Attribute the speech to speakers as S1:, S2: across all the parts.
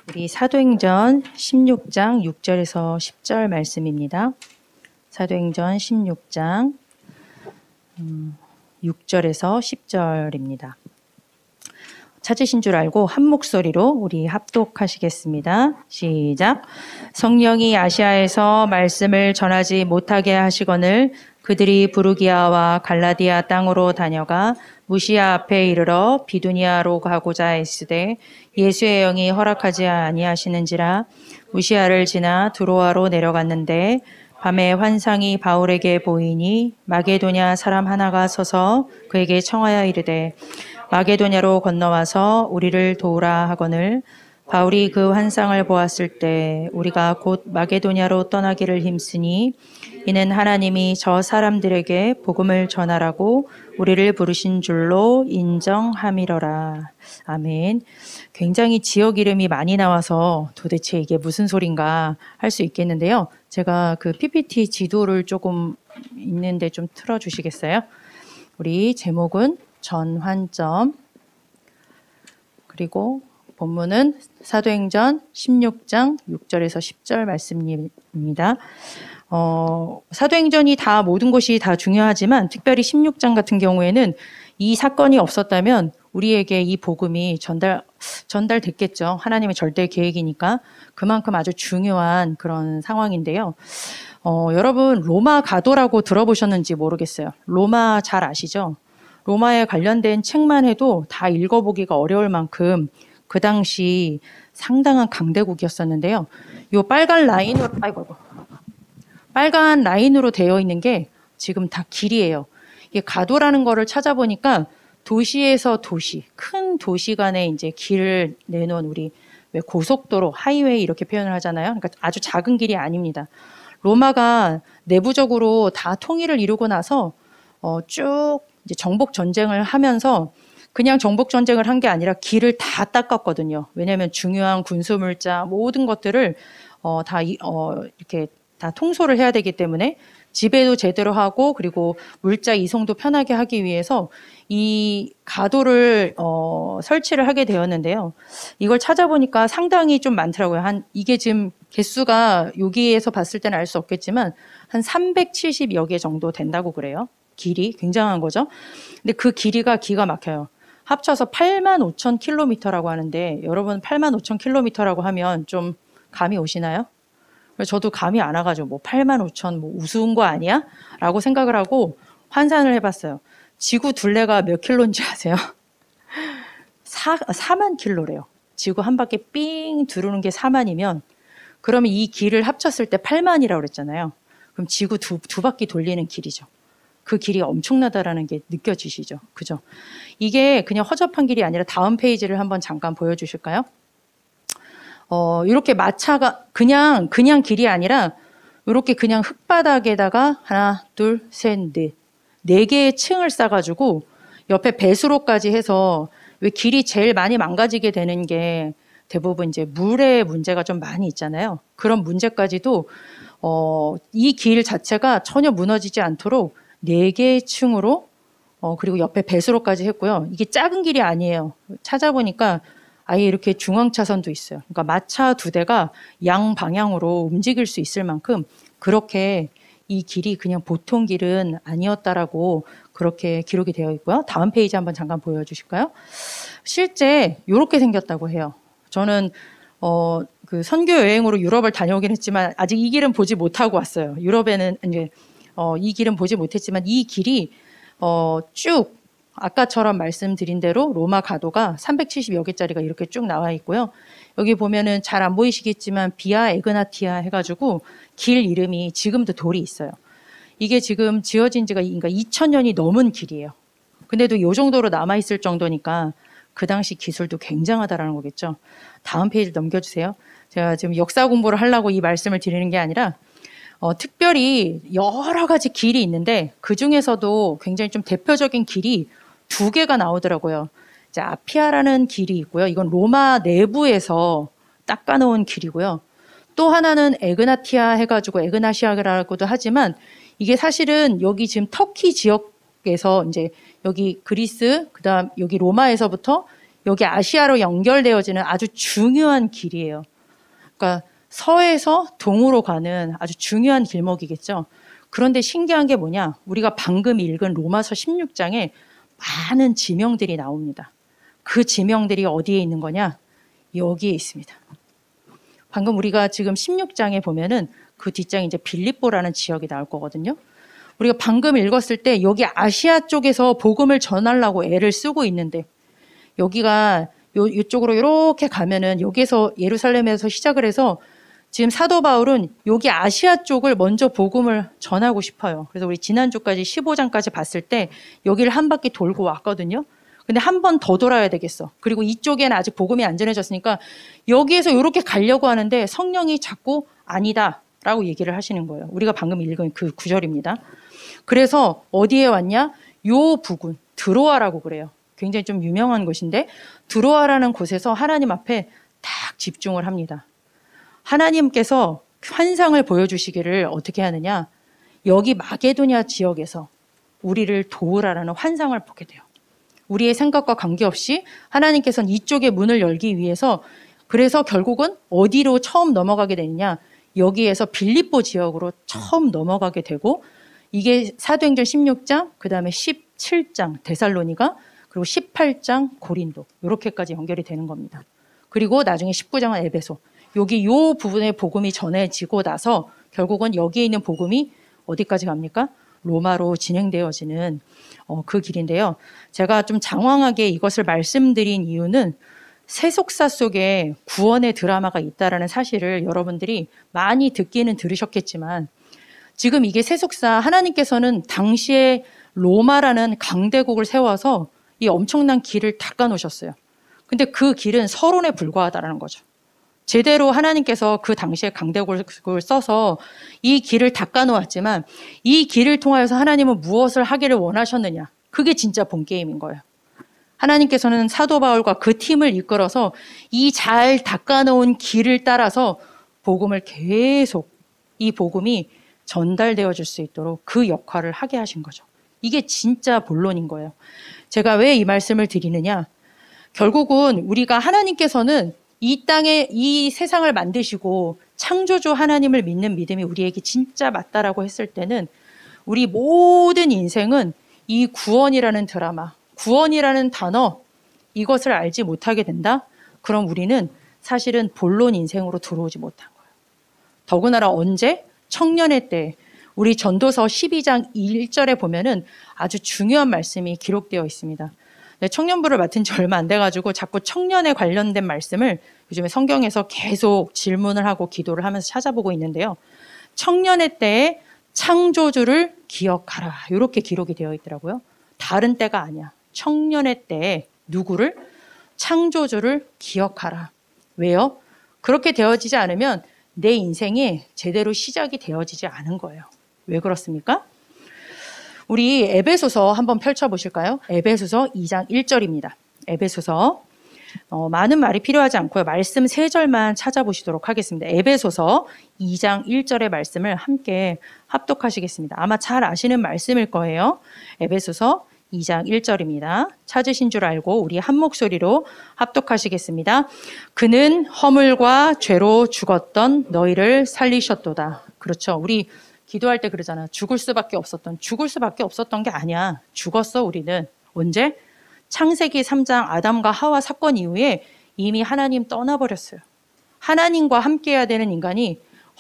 S1: 우리 사도행전 16장 6절에서 10절 말씀입니다. 사도행전 16장 6절에서 10절입니다. 찾으신 줄 알고 한 목소리로 우리 합독하시겠습니다. 시작. 성령이 아시아에서 말씀을 전하지 못하게 하시거늘 그들이 부르기아와 갈라디아 땅으로 다녀가 무시아 앞에 이르러 비두니아로 가고자 했으되 예수의 영이 허락하지 아니하시는지라 무시아를 지나 두로아로 내려갔는데 밤에 환상이 바울에게 보이니 마게도냐 사람 하나가 서서 그에게 청하여 이르되 마게도냐로 건너와서 우리를 도우라 하거늘 바울이 그 환상을 보았을 때 우리가 곧 마게도냐로 떠나기를 힘쓰니 이는 하나님이 저 사람들에게 복음을 전하라고 우리를 부르신 줄로 인정함이러라. 아멘. 굉장히 지역 이름이 많이 나와서 도대체 이게 무슨 소린가 할 수 있겠는데요. 제가 그 PPT 지도를 조금 있는데 좀 틀어주시겠어요? 우리 제목은 전환점, 그리고 본문은 사도행전 16장 6절에서 10절 말씀입니다. 사도행전이 다 모든 것이 다 중요하지만 특별히 16장 같은 경우에는 이 사건이 없었다면 우리에게 이 복음이 전달됐겠죠. 하나님의 절대 계획이니까 그만큼 아주 중요한 그런 상황인데요. 여러분 로마 가도라고 들어보셨는지 모르겠어요. 로마 잘 아시죠? 로마에 관련된 책만 해도 다 읽어보기가 어려울 만큼 그 당시 상당한 강대국이었었는데요. 요 빨간 라인으로 되어 있는 게 지금 다 길이에요. 이게 가도라는 거를 찾아보니까 도시에서 도시, 큰 도시 간에 이제 길을 내놓은 우리 왜 고속도로, 하이웨이 이렇게 표현을 하잖아요. 그러니까 아주 작은 길이 아닙니다. 로마가 내부적으로 다 통일을 이루고 나서 쭉 이제 정복 전쟁을 하면서 그냥 정복 전쟁을 한 게 아니라 길을 다 닦았거든요. 왜냐하면 중요한 군수 물자 모든 것들을 이렇게 다 통솔을 해야 되기 때문에 지배도 제대로 하고 그리고 물자 이송도 편하게 하기 위해서 이 가도를 설치를 하게 되었는데요. 이걸 찾아보니까 상당히 좀 많더라고요. 이게 지금 개수가 여기에서 봤을 때는 알 수 없겠지만 한 370여 개 정도 된다고 그래요. 길이 굉장한 거죠. 근데 그 길이가 기가 막혀요. 합쳐서 85,000km라고 하는데 여러분 85,000km라고 하면 좀 감이 오시나요? 저도 감이 안 와가지고 뭐 85,000 뭐 우스운 거 아니야? 라고 생각을 하고 환산을 해봤어요. 지구 둘레가 몇 킬로인지 아세요? 4만 킬로래요. 지구 한 바퀴 삥 두르는 게 4만이면 그러면 이 길을 합쳤을 때 8만이라고 그랬잖아요. 그럼 지구 두 바퀴 돌리는 길이죠. 그 길이 엄청나다라는 게 느껴지시죠? 그죠? 이게 그냥 허접한 길이 아니라 다음 페이지를 한번 잠깐 보여주실까요? 이렇게 마차가 그냥 길이 아니라 이렇게 그냥 흙바닥에다가 하나, 둘, 셋, 넷. 4개의 층을 쌓아가지고 옆에 배수로까지 해서 왜 길이 제일 많이 망가지게 되는 게 대부분 이제 물의 문제가 좀 많이 있잖아요. 그런 문제까지도 이 길 자체가 전혀 무너지지 않도록 4개의 층으로 그리고 옆에 배수로까지 했고요. 이게 작은 길이 아니에요. 찾아보니까 아예 이렇게 중앙차선도 있어요. 그러니까 마차 2대가 양방향으로 움직일 수 있을 만큼 그렇게 이 길이 그냥 보통 길은 아니었다라고 그렇게 기록이 되어 있고요. 다음 페이지 한번 잠깐 보여주실까요? 실제 이렇게 생겼다고 해요. 저는 그 선교 여행으로 유럽을 다녀오긴 했지만 아직 이 길은 보지 못하고 왔어요. 유럽에는 이제 이 길은 보지 못했지만 이 길이 쭉 아까처럼 말씀드린 대로 로마 가도가 370여 개짜리가 이렇게 쭉 나와 있고요. 여기 보면은 잘 안 보이시겠지만 비아 에그나티아 해가지고 길 이름이 지금도 돌이 있어요. 이게 지금 지어진 지가 그러니까 2000년이 넘은 길이에요. 근데도 이 정도로 남아있을 정도니까 그 당시 기술도 굉장하다라는 거겠죠. 다음 페이지 넘겨주세요. 제가 지금 역사 공부를 하려고 이 말씀을 드리는 게 아니라 특별히 여러 가지 길이 있는데 그 중에서도 굉장히 좀 대표적인 길이 2개가 나오더라고요. 이제 아피아라는 길이 있고요. 이건 로마 내부에서 닦아놓은 길이고요. 또 하나는 에그나티아 해가지고 에그나시아라고도 하지만 이게 사실은 여기 지금 터키 지역에서 이제 여기 그리스, 그다음 여기 로마에서부터 여기 아시아로 연결되어지는 아주 중요한 길이에요. 그러니까 서에서 동으로 가는 아주 중요한 길목이겠죠. 그런데 신기한 게 뭐냐? 우리가 방금 읽은 로마서 16장에 많은 지명들이 나옵니다. 그 지명들이 어디에 있는 거냐? 여기에 있습니다. 방금 우리가 지금 16장에 보면은 그 뒷장에 이제 빌립보라는 지역이 나올 거거든요. 우리가 방금 읽었을 때 여기 아시아 쪽에서 복음을 전하려고 애를 쓰고 있는데 여기가 이쪽으로 이렇게 가면은 여기에서 예루살렘에서 시작을 해서 지금 사도 바울은 여기 아시아 쪽을 먼저 복음을 전하고 싶어요. 그래서 우리 지난주까지 15장까지 봤을 때 여기를 한 바퀴 돌고 왔거든요. 근데 한 번 더 돌아야 되겠어. 그리고 이쪽에는 아직 복음이 안 전해졌으니까 여기에서 이렇게 가려고 하는데 성령이 자꾸 아니다라고 얘기를 하시는 거예요. 우리가 방금 읽은 그 구절입니다. 그래서 어디에 왔냐? 요 부근, 드로아라고 그래요. 굉장히 좀 유명한 곳인데 드로아라는 곳에서 하나님 앞에 딱 집중을 합니다. 하나님께서 환상을 보여주시기를 어떻게 하느냐? 여기 마게도냐 지역에서 우리를 도우라라는 환상을 보게 돼요. 우리의 생각과 관계없이 하나님께서는 이쪽에 문을 열기 위해서 그래서 결국은 어디로 처음 넘어가게 되느냐? 여기에서 빌립보 지역으로 처음 넘어가게 되고 이게 사도행전 16장, 그 다음에 17장 데살로니가 그리고 18장 고린도 이렇게까지 연결이 되는 겁니다. 그리고 나중에 19장은 에베소. 여기 요 부분의 복음이 전해지고 나서 결국은 여기에 있는 복음이 어디까지 갑니까? 로마로 진행되어지는 그 길인데요. 제가 좀 장황하게 이것을 말씀드린 이유는 세속사 속에 구원의 드라마가 있다라는 사실을 여러분들이 많이 듣기는 들으셨겠지만 지금 이게 세속사 하나님께서는 당시에 로마라는 강대국을 세워서 이 엄청난 길을 닦아놓으셨어요. 근데 그 길은 서론에 불과하다는 거죠. 제대로 하나님께서 그 당시에 강대국을 써서 이 길을 닦아놓았지만 이 길을 통하여서 하나님은 무엇을 하기를 원하셨느냐. 그게 진짜 본 게임인 거예요. 하나님께서는 사도 바울과 그 팀을 이끌어서 이 잘 닦아놓은 길을 따라서 복음을 계속 이 복음이 전달되어 줄 수 있도록 그 역할을 하게 하신 거죠. 이게 진짜 본론인 거예요. 제가 왜 이 말씀을 드리느냐. 결국은 우리가 하나님께서는 이 땅에 이 세상을 만드시고 창조주 하나님을 믿는 믿음이 우리에게 진짜 맞다라고 했을 때는 우리 모든 인생은 이 구원이라는 드라마, 구원이라는 단어 이것을 알지 못하게 된다? 그럼 우리는 사실은 본론 인생으로 들어오지 못한 거예요. 더구나 언제? 청년의 때 우리 전도서 12장 1절에 보면은 아주 중요한 말씀이 기록되어 있습니다. 청년부를 맡은 지 얼마 안 돼가지고 자꾸 청년에 관련된 말씀을 요즘에 성경에서 계속 질문을 하고 기도를 하면서 찾아보고 있는데요. 청년의 때에 창조주를 기억하라. 이렇게 기록이 되어 있더라고요. 다른 때가 아니야. 청년의 때에 누구를? 창조주를 기억하라. 왜요? 그렇게 되어지지 않으면 내 인생이 제대로 시작이 되어지지 않은 거예요. 왜 그렇습니까? 우리 에베소서 한번 펼쳐보실까요? 에베소서 2장 1절입니다. 에베소서 많은 말이 필요하지 않고요. 말씀 3절만 찾아보시도록 하겠습니다. 에베소서 2장 1절의 말씀을 함께 합독하시겠습니다. 아마 잘 아시는 말씀일 거예요. 에베소서 2장 1절입니다. 찾으신 줄 알고 우리 한 목소리로 합독하시겠습니다. 그는 허물과 죄로 죽었던 너희를 살리셨도다. 그렇죠. 우리 기도할 때 그러잖아. 죽을 수밖에 없었던 게 아니야. 죽었어 우리는. 언제? 창세기 3장 아담과 하와 사건 이후에 이미 하나님 떠나버렸어요. 하나님과 함께해야 되는 인간이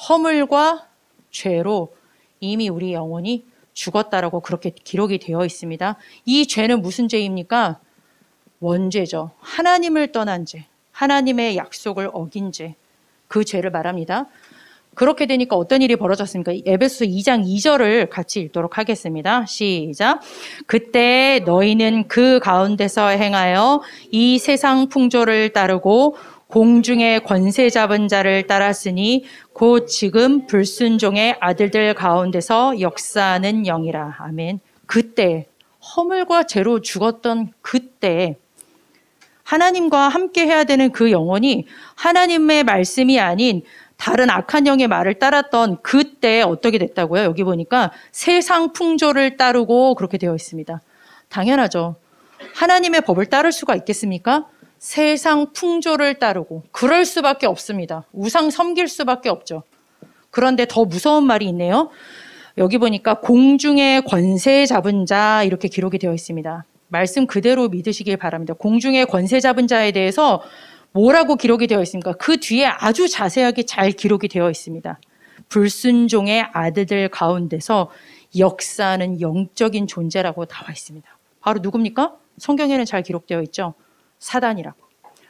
S1: 허물과 죄로 이미 우리 영혼이 죽었다라고 그렇게 기록이 되어 있습니다. 이 죄는 무슨 죄입니까? 원죄죠. 하나님을 떠난 죄, 하나님의 약속을 어긴 죄, 그 죄를 말합니다. 그렇게 되니까 어떤 일이 벌어졌습니까? 에베소서 2장 2절을 같이 읽도록 하겠습니다. 시작. 그때 너희는 그 가운데서 행하여 이 세상 풍조를 따르고 공중의 권세 잡은 자를 따랐으니 곧 지금 불순종의 아들들 가운데서 역사하는 영이라. 아멘. 그때 허물과 죄로 죽었던 그때 하나님과 함께 해야 되는 그 영혼이 하나님의 말씀이 아닌 다른 악한 영의 말을 따랐던 그때 어떻게 됐다고요? 여기 보니까 세상 풍조를 따르고 그렇게 되어 있습니다. 당연하죠. 하나님의 법을 따를 수가 있겠습니까? 세상 풍조를 따르고 그럴 수밖에 없습니다. 우상 섬길 수밖에 없죠. 그런데 더 무서운 말이 있네요. 여기 보니까 공중의 권세 잡은 자 이렇게 기록이 되어 있습니다. 말씀 그대로 믿으시길 바랍니다. 공중의 권세 잡은 자에 대해서 뭐라고 기록이 되어 있습니까? 그 뒤에 아주 자세하게 잘 기록이 되어 있습니다. 불순종의 아들들 가운데서 역사하는 영적인 존재라고 나와 있습니다. 바로 누굽니까? 성경에는 잘 기록되어 있죠. 사단이라고.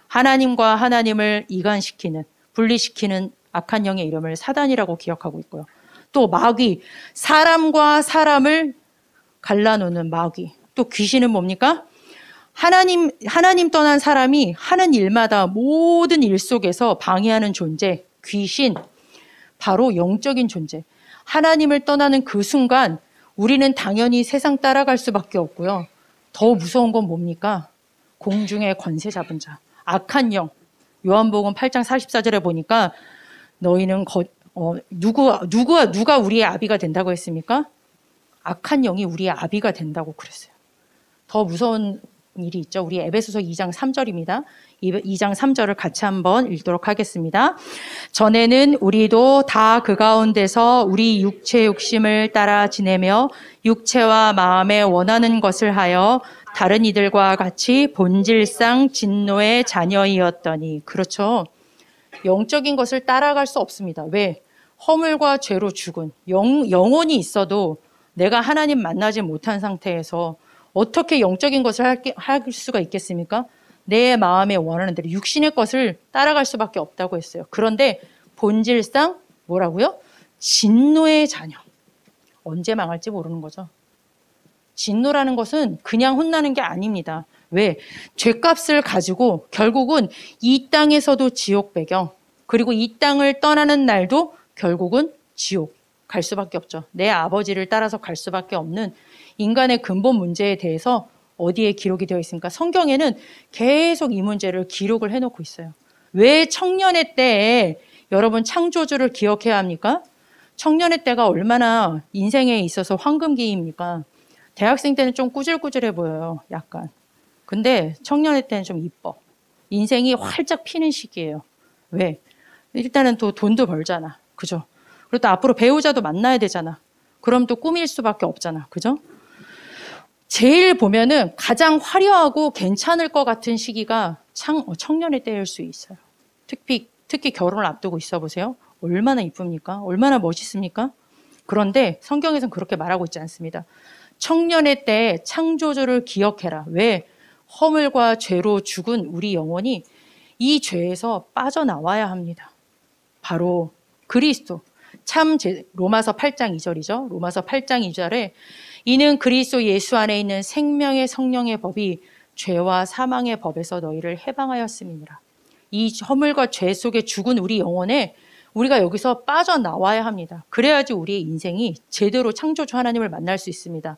S1: 하나님과 하나님을 이간시키는, 분리시키는 악한 영의 이름을 사단이라고 기억하고 있고요. 또 마귀, 사람과 사람을 갈라놓는 마귀. 또 귀신은 뭡니까? 하나님 떠난 사람이 하는 일마다 모든 일 속에서 방해하는 존재, 귀신, 바로 영적인 존재. 하나님을 떠나는 그 순간 우리는 당연히 세상 따라갈 수밖에 없고요. 더 무서운 건 뭡니까? 공중의 권세 잡은 자, 악한 영. 요한복음 8장 44절에 보니까 너희는 누가 우리의 아비가 된다고 했습니까? 악한 영이 우리의 아비가 된다고 그랬어요. 더 무서운 일이 있죠. 우리 에베소서 2장 3절입니다. 2장 3절을 같이 한번 읽도록 하겠습니다. 전에는 우리도 다 그 가운데서 우리 육체 욕심을 따라 지내며 육체와 마음에 원하는 것을 하여 다른 이들과 같이 본질상 진노의 자녀이었더니. 그렇죠. 영적인 것을 따라갈 수 없습니다. 왜? 허물과 죄로 죽은 영혼이 있어도 내가 하나님 만나지 못한 상태에서 어떻게 영적인 것을 할 수가 있겠습니까? 내 마음에 원하는 대로 육신의 것을 따라갈 수밖에 없다고 했어요. 그런데 본질상 뭐라고요? 진노의 자녀. 언제 망할지 모르는 거죠. 진노라는 것은 그냥 혼나는 게 아닙니다. 왜? 죄값을 가지고 결국은 이 땅에서도 지옥 배경, 그리고 이 땅을 떠나는 날도 결국은 지옥 갈 수밖에 없죠. 내 아버지를 따라서 갈 수밖에 없는 인간의 근본 문제에 대해서 어디에 기록이 되어 있습니까? 성경에는 계속 이 문제를 기록을 해놓고 있어요. 왜 청년의 때에 여러분 창조주를 기억해야 합니까? 청년의 때가 얼마나 인생에 있어서 황금기입니까? 대학생 때는 좀 꾸질꾸질해 보여요. 약간. 근데 청년의 때는 좀 이뻐. 인생이 활짝 피는 시기예요. 왜? 일단은 또 돈도 벌잖아. 그죠? 그리고 또 앞으로 배우자도 만나야 되잖아. 그럼 또 꾸밀 수밖에 없잖아. 그죠? 제일 보면은 가장 화려하고 괜찮을 것 같은 시기가 청년의 때일 수 있어요. 특히 결혼을 앞두고 있어 보세요. 얼마나 이쁩니까? 얼마나 멋있습니까? 그런데 성경에서는 그렇게 말하고 있지 않습니다. 청년의 때 창조주를 기억해라. 왜? 허물과 죄로 죽은 우리 영혼이 이 죄에서 빠져나와야 합니다. 바로 그리스도. 로마서 8장 2절이죠. 로마서 8장 2절에 이는 그리스도 예수 안에 있는 생명의 성령의 법이 죄와 사망의 법에서 너희를 해방하였음이니라. 이 허물과 죄 속에 죽은 우리 영혼에 우리가 여기서 빠져나와야 합니다. 그래야지 우리의 인생이 제대로 창조주 하나님을 만날 수 있습니다.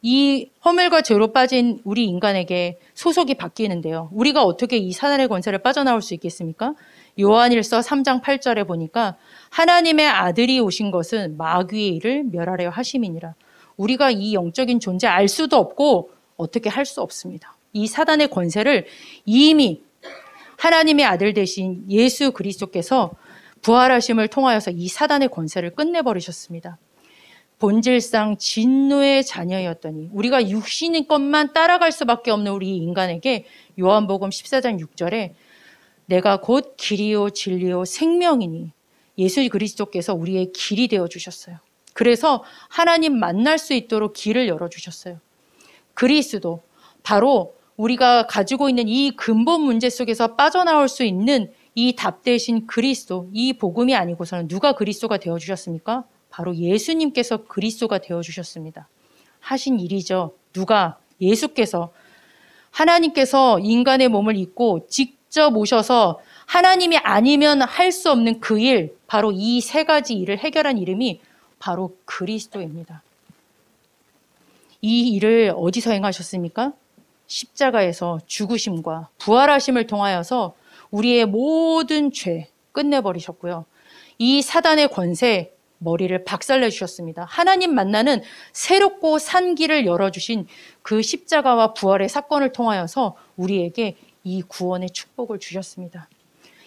S1: 이 허물과 죄로 빠진 우리 인간에게 소속이 바뀌는데요. 우리가 어떻게 이 사단의 권세를 빠져나올 수 있겠습니까? 요한일서 3장 8절에 보니까 하나님의 아들이 오신 것은 마귀의 일을 멸하려 하심이니라. 우리가 이 영적인 존재 알 수도 없고 어떻게 할 수 없습니다. 이 사단의 권세를 이미 하나님의 아들 되신 예수 그리스도께서 부활하심을 통하여서 이 사단의 권세를 끝내버리셨습니다. 본질상 진노의 자녀였더니 우리가 육신의 것만 따라갈 수밖에 없는 우리 인간에게 요한복음 14장 6절에 내가 곧 길이요 진리요 생명이니 예수 그리스도께서 우리의 길이 되어주셨어요. 그래서 하나님 만날 수 있도록 길을 열어주셨어요. 그리스도, 바로 우리가 가지고 있는 이 근본 문제 속에서 빠져나올 수 있는 이 답 대신 그리스도, 이 복음이 아니고서는 누가 그리스도가 되어주셨습니까? 바로 예수님께서 그리스도가 되어주셨습니다. 하신 일이죠. 누가? 예수께서. 하나님께서 인간의 몸을 입고 직접 오셔서 하나님이 아니면 할 수 없는 그 일, 바로 이 세 가지 일을 해결한 이름이 바로 그리스도입니다. 이 일을 어디서 행하셨습니까? 십자가에서 죽으심과 부활하심을 통하여서 우리의 모든 죄 끝내버리셨고요. 이 사단의 권세, 머리를 박살내 주셨습니다. 하나님 만나는 새롭고 산 길을 열어주신 그 십자가와 부활의 사건을 통하여서 우리에게 이 구원의 축복을 주셨습니다.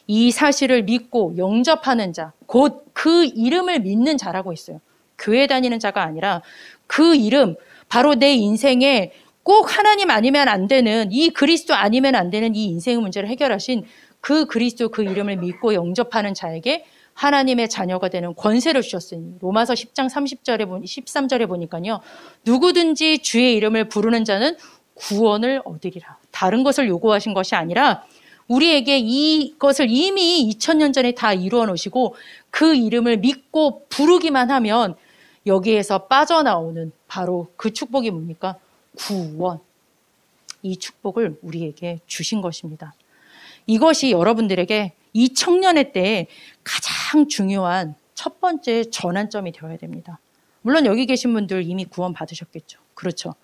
S1: 이 사실을 믿고 영접하는 자, 곧 그 이름을 믿는 자라고 했어요. 교회 다니는 자가 아니라 그 이름, 바로 내 인생에 꼭 하나님 아니면 안 되는, 이 그리스도 아니면 안 되는 이 인생의 문제를 해결하신 그 그리스도 그 이름을 믿고 영접하는 자에게 하나님의 자녀가 되는 권세를 주셨으니, 로마서 10장 13절에 보니까요, 누구든지 주의 이름을 부르는 자는 구원을 얻으리라. 다른 것을 요구하신 것이 아니라 우리에게 이것을 이미 2000년 전에 다 이루어 놓으시고 그 이름을 믿고 부르기만 하면 여기에서 빠져나오는 바로 그 축복이 뭡니까? 구원. 이 축복을 우리에게 주신 것입니다. 이것이 여러분들에게 이 청년의 때에 가장 중요한 첫 번째 전환점이 되어야 됩니다. 물론 여기 계신 분들 이미 구원 받으셨겠죠. 그렇죠.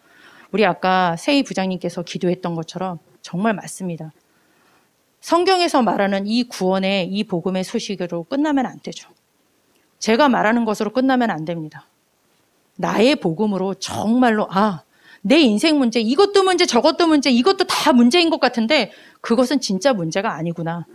S1: 우리 아까 세희 부장님께서 기도했던 것처럼 정말 맞습니다. 성경에서 말하는 이 구원의 이 복음의 소식으로 끝나면 안 되죠. 제가 말하는 것으로 끝나면 안 됩니다. 나의 복음으로 정말로 내 인생 문제, 이것도 문제, 저것도 문제, 이것도 다 문제인 것 같은데 그것은 진짜 문제가 아니구나.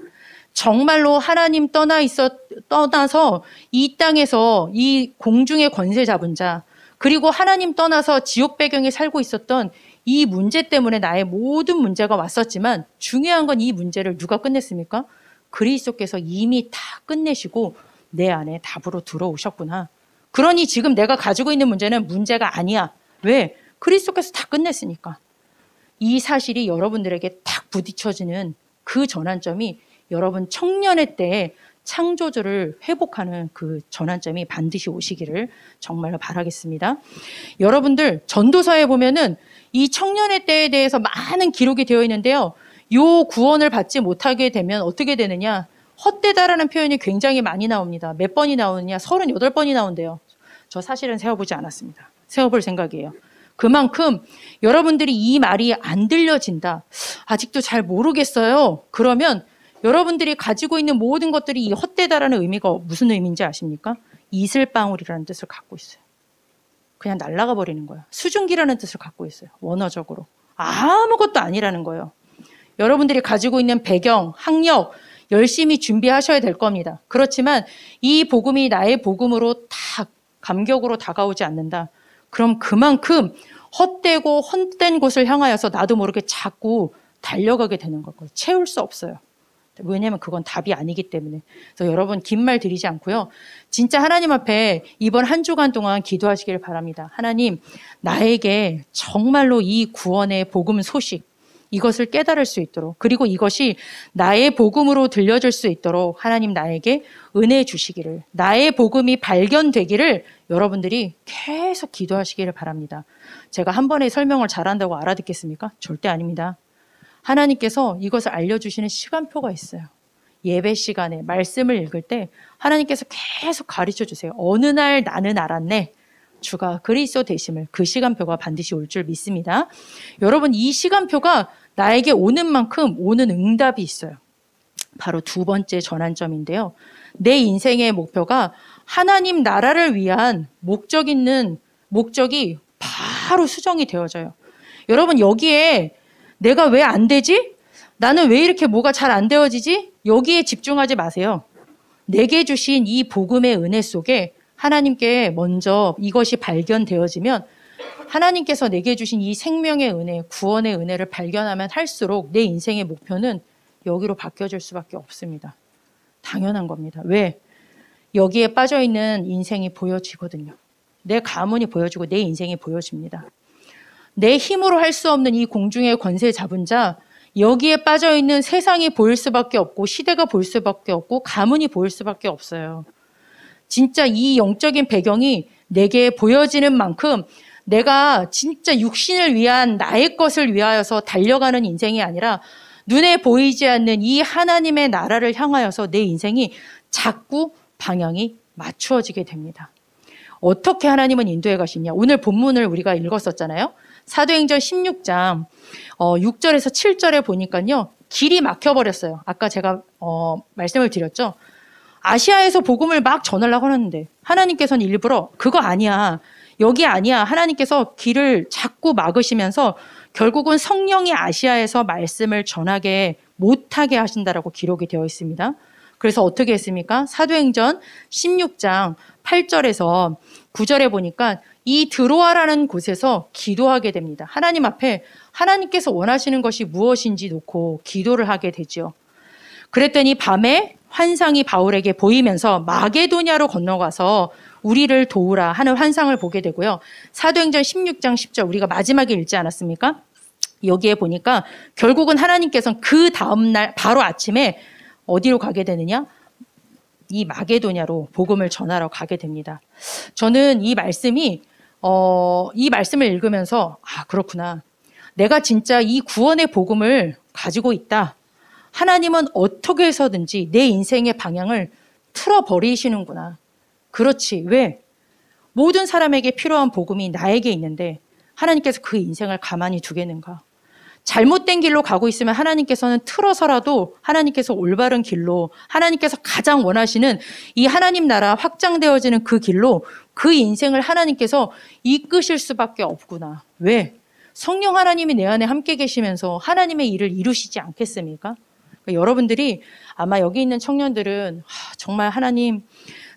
S1: 정말로 하나님 떠나서 이 땅에서 이 공중의 권세 잡은 자, 그리고 하나님 떠나서 지옥 배경에 살고 있었던 이 문제 때문에 나의 모든 문제가 왔었지만 중요한 건 이 문제를 누가 끝냈습니까? 그리스도께서 이미 다 끝내시고 내 안에 답으로 들어오셨구나. 그러니 지금 내가 가지고 있는 문제는 문제가 아니야. 왜? 그리스도께서 다 끝냈으니까. 이 사실이 여러분들에게 딱 부딪혀지는 그 전환점이 여러분 청년의 때에 창조주를 회복하는 그 전환점이 반드시 오시기를 정말로 바라겠습니다. 여러분들 전도서에 보면은 이 청년의 때에 대해서 많은 기록이 되어 있는데요. 요 구원을 받지 못하게 되면 어떻게 되느냐? 헛되다라는 표현이 굉장히 많이 나옵니다. 몇 번이 나오느냐? 38번이 나온대요. 저 사실은 세어보지 않았습니다. 세어볼 생각이에요. 그만큼 여러분들이 이 말이 안 들려진다. 아직도 잘 모르겠어요. 그러면 여러분들이 가지고 있는 모든 것들이 이 헛되다라는 의미가 무슨 의미인지 아십니까? 이슬방울이라는 뜻을 갖고 있어요. 그냥 날아가 버리는 거예요. 수증기라는 뜻을 갖고 있어요. 원어적으로. 아무것도 아니라는 거예요. 여러분들이 가지고 있는 배경, 학력, 열심히 준비하셔야 될 겁니다. 그렇지만 이 복음이 나의 복음으로 다 감격으로 다가오지 않는다. 그럼 그만큼 헛되고 헛된 곳을 향하여서 나도 모르게 자꾸 달려가게 되는 걸 거예요. 채울 수 없어요. 왜냐하면 그건 답이 아니기 때문에. 그래서 여러분 긴 말 드리지 않고요. 진짜 하나님 앞에 이번 한 주간 동안 기도하시길 바랍니다. 하나님, 나에게 정말로 이 구원의 복음 소식, 이것을 깨달을 수 있도록, 그리고 이것이 나의 복음으로 들려줄 수 있도록 하나님 나에게 은혜 주시기를, 나의 복음이 발견되기를 여러분들이 계속 기도하시기를 바랍니다. 제가 한 번에 설명을 잘한다고 알아듣겠습니까? 절대 아닙니다. 하나님께서 이것을 알려주시는 시간표가 있어요. 예배 시간에 말씀을 읽을 때 하나님께서 계속 가르쳐 주세요. 어느 날 나는 알았네. 주가 그리스도 되심을. 그 시간표가 반드시 올 줄 믿습니다. 여러분, 이 시간표가 나에게 오는 만큼 오는 응답이 있어요. 바로 두 번째 전환점인데요. 내 인생의 목표가 하나님 나라를 위한 목적이 바로 수정이 되어져요. 여러분, 여기에 내가 왜 안 되지? 나는 왜 이렇게 뭐가 잘 안 되어지지? 여기에 집중하지 마세요. 내게 주신 이 복음의 은혜 속에 하나님께 먼저 이것이 발견되어지면 하나님께서 내게 주신 이 생명의 은혜, 구원의 은혜를 발견하면 할수록 내 인생의 목표는 여기로 바뀌어질 수밖에 없습니다. 당연한 겁니다. 왜? 여기에 빠져있는 인생이 보여지거든요. 내 가문이 보여지고 내 인생이 보여집니다. 내 힘으로 할 수 없는 이 공중의 권세 잡은 자, 여기에 빠져있는 세상이 보일 수밖에 없고 시대가 보일 수밖에 없고 가문이 보일 수밖에 없어요. 진짜 이 영적인 배경이 내게 보여지는 만큼 내가 진짜 육신을 위한 나의 것을 위하여서 달려가는 인생이 아니라 눈에 보이지 않는 이 하나님의 나라를 향하여서 내 인생이 자꾸 방향이 맞추어지게 됩니다. 어떻게 하나님은 인도해 가시냐? 오늘 본문을 우리가 읽었었잖아요. 사도행전 16장 6절에서 7절에 보니까요. 길이 막혀버렸어요. 아까 제가 말씀을 드렸죠. 아시아에서 복음을 막 전하려고 하는데 하나님께서는 일부러 그거 아니야. 여기 아니야. 하나님께서 길을 자꾸 막으시면서 결국은 성령이 아시아에서 말씀을 전하게 못하게 하신다라고 기록이 되어 있습니다. 그래서 어떻게 했습니까? 사도행전 16장 8절에서 9절에 보니까 이 드로아라는 곳에서 기도하게 됩니다. 하나님 앞에 하나님께서 원하시는 것이 무엇인지 놓고 기도를 하게 되죠. 그랬더니 밤에 환상이 바울에게 보이면서 마게도냐로 건너가서 우리를 도우라 하는 환상을 보게 되고요. 사도행전 16장 10절 우리가 마지막에 읽지 않았습니까? 여기에 보니까 결국은 하나님께서는 그 다음날 바로 아침에 어디로 가게 되느냐? 이 마게도냐로 복음을 전하러 가게 됩니다. 저는 이 말씀을 읽으면서 그렇구나. 내가 진짜 이 구원의 복음을 가지고 있다. 하나님은 어떻게 해서든지 내 인생의 방향을 틀어버리시는구나. 그렇지. 왜? 모든 사람에게 필요한 복음이 나에게 있는데 하나님께서 그 인생을 가만히 두겠는가? 잘못된 길로 가고 있으면 하나님께서는 틀어서라도 하나님께서 올바른 길로 하나님께서 가장 원하시는 이 하나님 나라 확장되어지는 그 길로 그 인생을 하나님께서 이끄실 수밖에 없구나. 왜? 성령 하나님이 내 안에 함께 계시면서 하나님의 일을 이루시지 않겠습니까? 그러니까 여러분들이 아마 여기 있는 청년들은 정말 하나님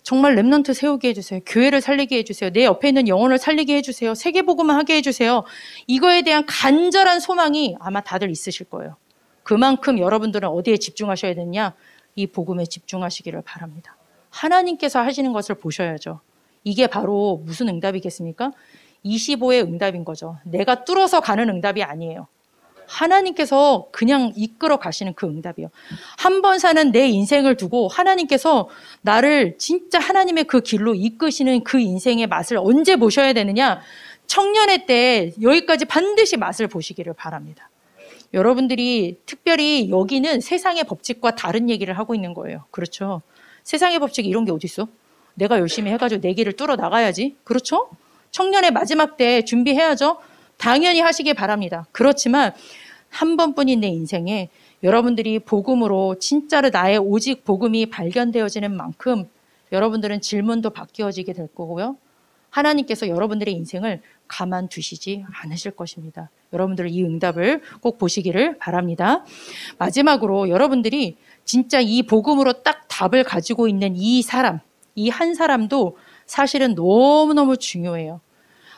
S1: 정말 렘넌트 세우게 해주세요. 교회를 살리게 해주세요. 내 옆에 있는 영혼을 살리게 해주세요. 세계복음을 하게 해주세요. 이거에 대한 간절한 소망이 아마 다들 있으실 거예요. 그만큼 여러분들은 어디에 집중하셔야 되느냐? 이 복음에 집중하시기를 바랍니다. 하나님께서 하시는 것을 보셔야죠. 이게 바로 무슨 응답이겠습니까? 25의 응답인 거죠. 내가 뚫어서 가는 응답이 아니에요. 하나님께서 그냥 이끌어 가시는 그 응답이요. 한 번 사는 내 인생을 두고 하나님께서 나를 진짜 하나님의 그 길로 이끄시는 그 인생의 맛을 언제 보셔야 되느냐? 청년의 때 여기까지 반드시 맛을 보시기를 바랍니다. 여러분들이 특별히 여기는 세상의 법칙과 다른 얘기를 하고 있는 거예요. 그렇죠? 세상의 법칙이 이런 게 어디 있어? 내가 열심히 해가지고 내 길을 뚫어 나가야지. 그렇죠? 청년의 마지막 때 준비해야죠. 당연히 하시기 바랍니다. 그렇지만 한 번뿐인 내 인생에 여러분들이 복음으로 진짜로 나의 오직 복음이 발견되어지는 만큼 여러분들은 질문도 바뀌어지게 될 거고요. 하나님께서 여러분들의 인생을 가만두시지 않으실 것입니다. 여러분들 이 응답을 꼭 보시기를 바랍니다. 마지막으로 여러분들이 진짜 이 복음으로 딱 답을 가지고 있는 이 사람, 이 한 사람도 사실은 너무너무 중요해요.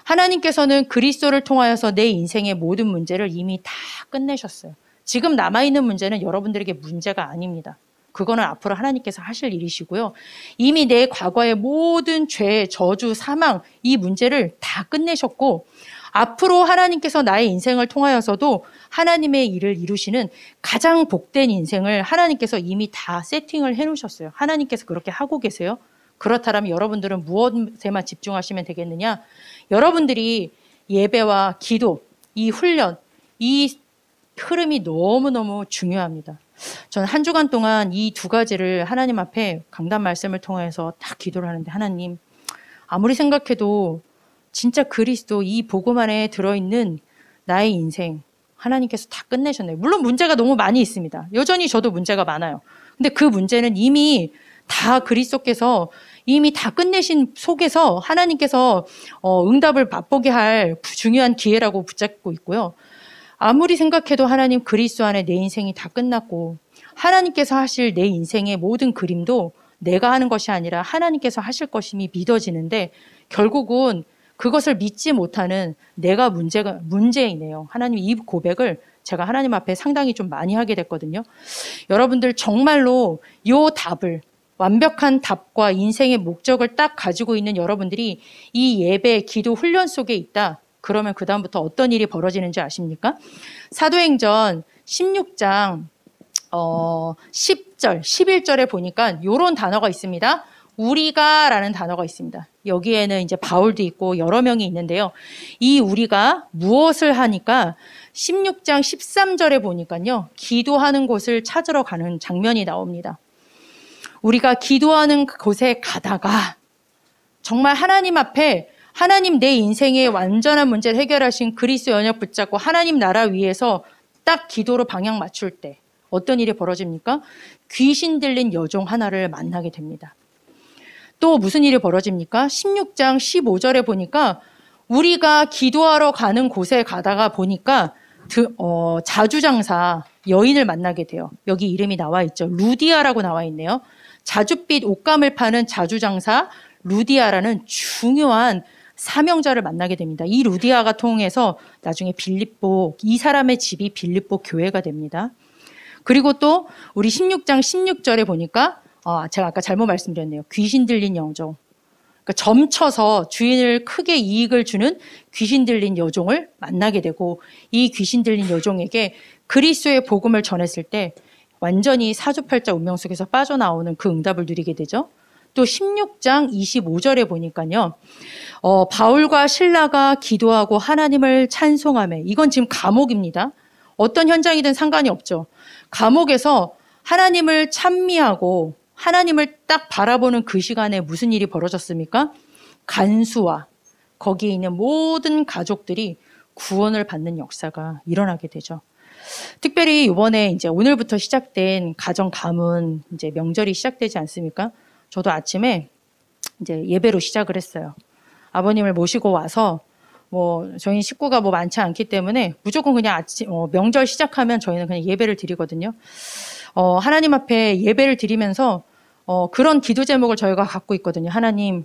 S1: 하나님께서는 그리스도를 통하여서 내 인생의 모든 문제를 이미 다 끝내셨어요. 지금 남아있는 문제는 여러분들에게 문제가 아닙니다. 그거는 앞으로 하나님께서 하실 일이시고요. 이미 내 과거의 모든 죄, 저주, 사망 이 문제를 다 끝내셨고 앞으로 하나님께서 나의 인생을 통하여서도 하나님의 일을 이루시는 가장 복된 인생을 하나님께서 이미 다 세팅을 해놓으셨어요. 하나님께서 그렇게 하고 계세요. 그렇다면 여러분들은 무엇에만 집중하시면 되겠느냐? 여러분들이 예배와 기도, 이 훈련, 이 흐름이 너무너무 중요합니다. 저는 한 주간 동안 이 두 가지를 하나님 앞에 강단 말씀을 통해서 딱 기도를 하는데 하나님, 아무리 생각해도 진짜 그리스도 이 복음 안에 들어있는 나의 인생 하나님께서 다 끝내셨네요. 물론 문제가 너무 많이 있습니다. 여전히 저도 문제가 많아요. 근데 그 문제는 이미 다 그리스도께서 이미 다 끝내신 속에서 하나님께서 응답을 맛보게 할 중요한 기회라고 붙잡고 있고요. 아무리 생각해도 하나님 그리스도 안에 내 인생이 다 끝났고 하나님께서 하실 내 인생의 모든 그림도 내가 하는 것이 아니라 하나님께서 하실 것임이 믿어지는데 결국은 그것을 믿지 못하는 내가 문제이네요. 하나님 이 고백을 제가 하나님 앞에 상당히 좀 많이 하게 됐거든요. 여러분들 정말로 이 답을 완벽한 답과 인생의 목적을 딱 가지고 있는 여러분들이 이 예배, 기도, 훈련 속에 있다. 그러면 그 다음부터 어떤 일이 벌어지는지 아십니까? 사도행전 16장 10절, 11절에 보니까 이런 단어가 있습니다. 우리가 라는 단어가 있습니다. 여기에는 이제 바울도 있고 여러 명이 있는데요. 이 우리가 무엇을 하니까 16장 13절에 보니까요. 기도하는 곳을 찾으러 가는 장면이 나옵니다. 우리가 기도하는 곳에 가다가 정말 하나님 앞에 하나님 내 인생의 완전한 문제를 해결하신 그리스도 연약 붙잡고 하나님 나라 위에서 딱 기도로 방향 맞출 때 어떤 일이 벌어집니까? 귀신 들린 여종 하나를 만나게 됩니다. 또 무슨 일이 벌어집니까? 16장 15절에 보니까 우리가 기도하러 가는 곳에 가다가 보니까 자주장사 여인을 만나게 돼요. 여기 이름이 나와 있죠. 루디아라고 나와 있네요. 자줏빛 옷감을 파는 자주장사 루디아라는 중요한 사명자를 만나게 됩니다. 이 루디아가 통해서 나중에 빌립보, 이 사람의 집이 빌립보 교회가 됩니다. 그리고 또 우리 16장 16절에 보니까 제가 아까 잘못 말씀드렸네요. 귀신 들린 여종. 그러니까 점쳐서 주인을 크게 이익을 주는 귀신 들린 여종을 만나게 되고, 이 귀신 들린 여종에게 그리스도의 복음을 전했을 때 완전히 사주팔자 운명 속에서 빠져나오는 그 응답을 누리게 되죠. 또 16장 25절에 보니까요. 바울과 실라가 기도하고 하나님을 찬송하며, 이건 지금 감옥입니다. 어떤 현장이든 상관이 없죠. 감옥에서 하나님을 찬미하고 하나님을 딱 바라보는 그 시간에 무슨 일이 벌어졌습니까? 간수와 거기에 있는 모든 가족들이 구원을 받는 역사가 일어나게 되죠. 특별히 이번에 이제 오늘부터 시작된 가정 가문 이제 명절이 시작되지 않습니까? 저도 아침에 이제 예배로 시작을 했어요. 아버님을 모시고 와서 저희 식구가 많지 않기 때문에 무조건 그냥 명절 시작하면 저희는 그냥 예배를 드리거든요. 하나님 앞에 예배를 드리면서 그런 기도 제목을 저희가 갖고 있거든요. 하나님,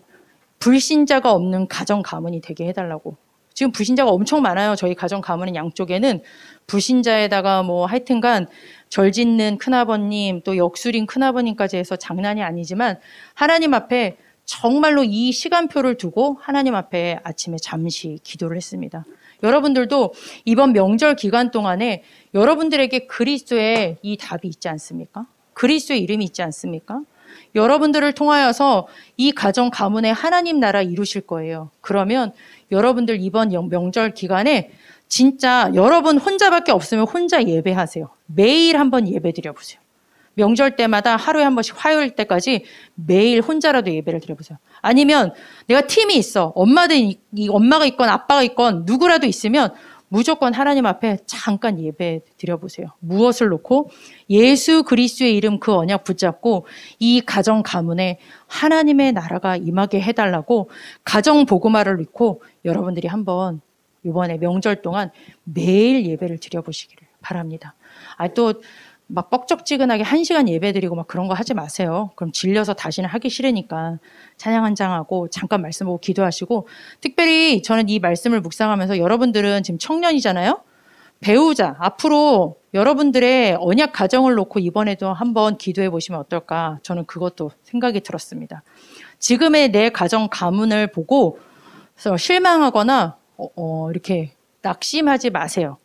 S1: 불신자가 없는 가정 가문이 되게 해달라고. 지금 불신자가 엄청 많아요. 저희 가정 가문은 양쪽에는 불신자에다가 하여튼간 절 짓는 큰아버님, 또 역술인 큰아버님까지 해서 장난이 아니지만 하나님 앞에 정말로 이 시간표를 두고 하나님 앞에 아침에 잠시 기도를 했습니다. 여러분들도 이번 명절 기간 동안에 여러분들에게 그리스도의 이 답이 있지 않습니까? 그리스도의 이름이 있지 않습니까? 여러분들을 통하여서 이 가정 가문에 하나님 나라 이루실 거예요. 그러면 여러분들 이번 명절 기간에 진짜 여러분 혼자밖에 없으면 혼자 예배하세요. 매일 한번 예배 드려보세요. 명절 때마다 하루에 한 번씩 화요일 때까지 매일 혼자라도 예배를 드려보세요. 아니면 내가 팀이 있어. 엄마가 있건 아빠가 있건 누구라도 있으면 무조건 하나님 앞에 잠깐 예배 드려보세요. 무엇을 놓고? 예수 그리스도의 이름 그 언약 붙잡고 이 가정 가문에 하나님의 나라가 임하게 해달라고 가정 복음화를 놓고 여러분들이 한번 이번에 명절 동안 매일 예배를 드려보시기를 바랍니다. 또 막 뻑적지근하게 1시간 예배 드리고 막 그런 거 하지 마세요. 그럼 질려서 다시는 하기 싫으니까 찬양 한 장하고 잠깐 말씀 보고 기도하시고, 특별히 저는 이 말씀을 묵상하면서 여러분들은 지금 청년이잖아요. 배우자, 앞으로 여러분들의 언약 가정을 놓고 이번에도 한번 기도해 보시면 어떨까, 저는 그것도 생각이 들었습니다. 지금의 내 가정 가문을 보고 실망하거나 이렇게 낙심하지 마세요.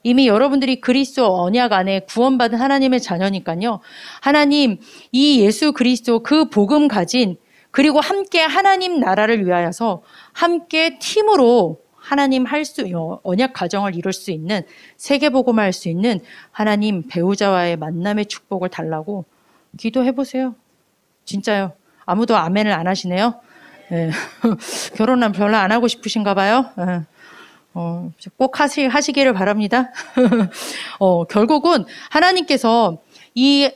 S1: 이미 여러분들이 그리스도 언약 안에 구원받은 하나님의 자녀니까요. 하나님, 이 예수 그리스도 그 복음 가진, 그리고 함께 하나님 나라를 위하여서 함께 팀으로 하나님 언약 가정을 이룰 수 있는, 세계 복음할 수 있는 하나님 배우자와의 만남의 축복을 달라고 기도해 보세요. 진짜요. 아무도 아멘을 안 하시네요. 네. 결혼은 별로 안 하고 싶으신가 봐요. 네. 꼭 하시기를 바랍니다. 결국은 하나님께서 이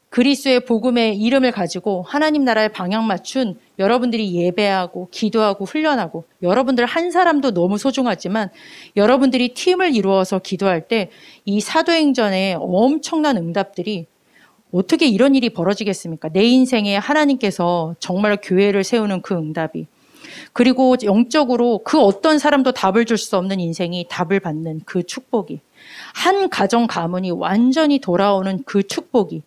S1: 그리스도의 복음의 이름을 가지고 하나님 나라에 방향 맞춘 여러분들이 예배하고 기도하고 훈련하고, 여러분들 한 사람도 너무 소중하지만 여러분들이 팀을 이루어서 기도할 때 이 사도행전의 엄청난 응답들이, 어떻게 이런 일이 벌어지겠습니까? 내 인생에 하나님께서 정말 교회를 세우는 그 응답이, 그리고 영적으로 그 어떤 사람도 답을 줄 수 없는 인생이 답을 받는 그 축복이, 한 가정 가문이 완전히 돌아오는 그 축복이,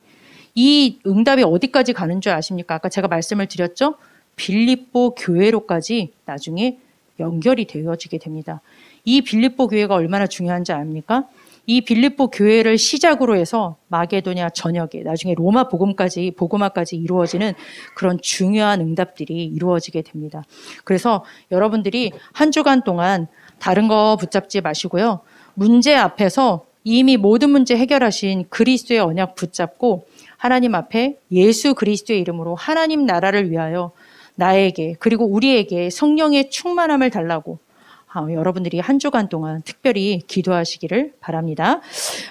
S1: 이 응답이 어디까지 가는 줄 아십니까? 아까 제가 말씀을 드렸죠? 빌립보 교회로까지 나중에 연결이 되어지게 됩니다. 이 빌립보 교회가 얼마나 중요한지 압니까? 이 빌립보 교회를 시작으로 해서 마게도냐 전역에 나중에 로마 복음화까지 이루어지는 그런 중요한 응답들이 이루어지게 됩니다. 그래서 여러분들이 한 주간 동안 다른 거 붙잡지 마시고요. 문제 앞에서 이미 모든 문제 해결하신 그리스도의 언약 붙잡고 하나님 앞에 예수 그리스도의 이름으로 하나님 나라를 위하여 나에게, 그리고 우리에게 성령의 충만함을 달라고 여러분들이 한 주간 동안 특별히 기도하시기를 바랍니다.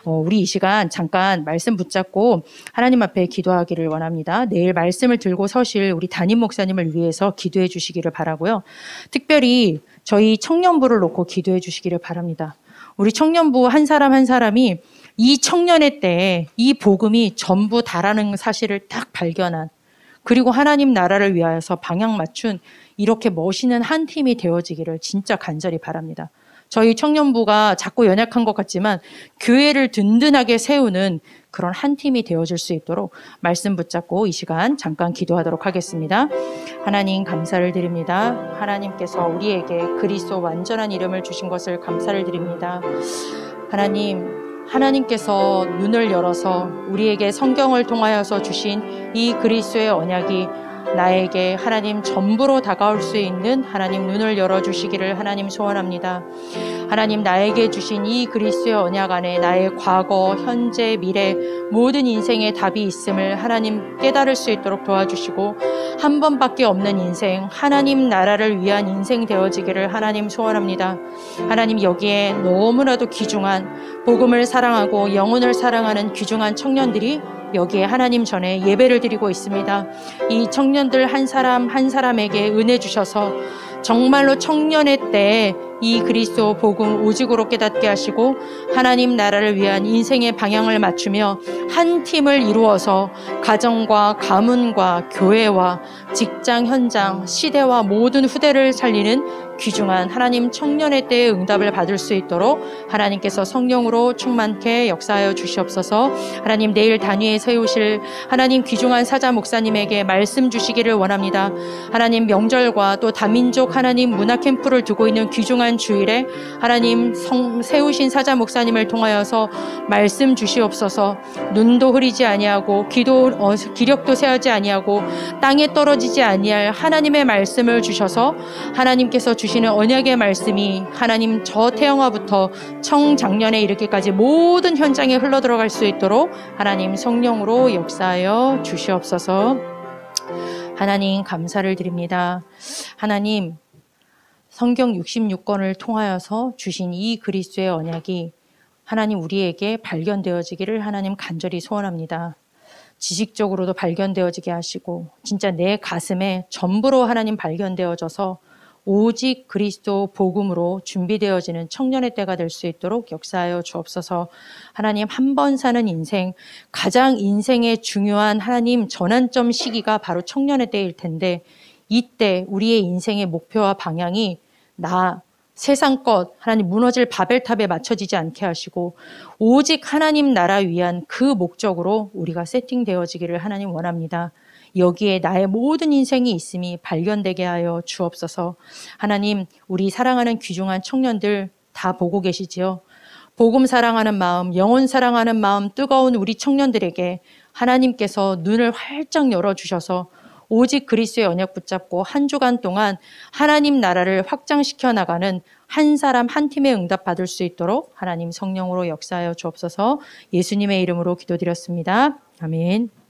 S1: 우리 이 시간 잠깐 말씀 붙잡고 하나님 앞에 기도하기를 원합니다. 내일 말씀을 들고 서실 우리 담임 목사님을 위해서 기도해 주시기를 바라고요. 특별히 저희 청년부를 놓고 기도해 주시기를 바랍니다. 우리 청년부 한 사람 한 사람이 이 청년의 때에 이 복음이 전부 다라는 사실을 딱 발견한, 그리고 하나님 나라를 위하여서 방향 맞춘 이렇게 멋있는 한 팀이 되어지기를 진짜 간절히 바랍니다. 저희 청년부가 작고 연약한 것 같지만 교회를 든든하게 세우는 그런 한 팀이 되어질 수 있도록 말씀 붙잡고 이 시간 잠깐 기도하도록 하겠습니다. 하나님 감사를 드립니다. 하나님께서 우리에게 그리스도 완전한 이름을 주신 것을 감사를 드립니다. 하나님께서 눈을 열어서 우리에게 성경을 통하여서 주신 이 그리스도의 언약이 나에게 하나님 전부로 다가올 수 있는 하나님 눈을 열어주시기를 하나님 소원합니다. 하나님 나에게 주신 이 그리스도의 언약 안에 나의 과거, 현재, 미래 모든 인생의 답이 있음을 하나님 깨달을 수 있도록 도와주시고 한 번밖에 없는 인생, 하나님 나라를 위한 인생 되어지기를 하나님 소원합니다. 하나님 여기에 너무나도 귀중한 복음을 사랑하고 영혼을 사랑하는 귀중한 청년들이 여기에 하나님 전에 예배를 드리고 있습니다. 이 청년들 한 사람 한 사람에게 은혜 주셔서 정말로 청년의 때에 이 그리스도 복음 오직으로 깨닫게 하시고 하나님 나라를 위한 인생의 방향을 맞추며 한 팀을 이루어서 가정과 가문과 교회와 직장 현장 시대와 모든 후대를 살리는 귀중한 하나님 청년의 때의 응답을 받을 수 있도록 하나님께서 성령으로 충만케 역사하여 주시옵소서. 하나님 내일 단위에 세우실 하나님 귀중한 사자 목사님에게 말씀 주시기를 원합니다. 하나님 명절과 또 다민족 하나님 문화 캠프를 두고 있는 귀중한 주일에 하나님 세우신 사자 목사님을 통하여서 말씀 주시옵소서. 눈도 흐리지 아니하고 기력도 세하지 아니하고 땅에 떨어지지 아니할 하나님의 말씀을 주셔서 하나님께서 주시는 언약의 말씀이 하나님 저 태영아부터 청장년에 이르기까지 모든 현장에 흘러들어갈 수 있도록 하나님 성령으로 역사하여 주시옵소서. 하나님 감사를 드립니다. 하나님 성경 66권을 통하여서 주신 이 그리스도의 언약이 하나님 우리에게 발견되어지기를 하나님 간절히 소원합니다. 지식적으로도 발견되어지게 하시고 진짜 내 가슴에 전부로 하나님 발견되어져서 오직 그리스도 복음으로 준비되어지는 청년의 때가 될 수 있도록 역사하여 주옵소서. 하나님 한 번 사는 인생, 가장 인생의 중요한 하나님 전환점 시기가 바로 청년의 때일 텐데 이때 우리의 인생의 목표와 방향이 세상 것 하나님 무너질 바벨탑에 맞춰지지 않게 하시고 오직 하나님 나라 위한 그 목적으로 우리가 세팅되어지기를 하나님 원합니다. 여기에 나의 모든 인생이 있음이 발견되게 하여 주옵소서. 하나님 우리 사랑하는 귀중한 청년들 다 보고 계시지요. 복음 사랑하는 마음, 영혼 사랑하는 마음 뜨거운 우리 청년들에게 하나님께서 눈을 활짝 열어주셔서 오직 그리스도의 언약 붙잡고 한 주간 동안 하나님 나라를 확장시켜 나가는 한 사람 한 팀의 응답 받을 수 있도록 하나님 성령으로 역사하여 주옵소서. 예수님의 이름으로 기도드렸습니다. 아멘.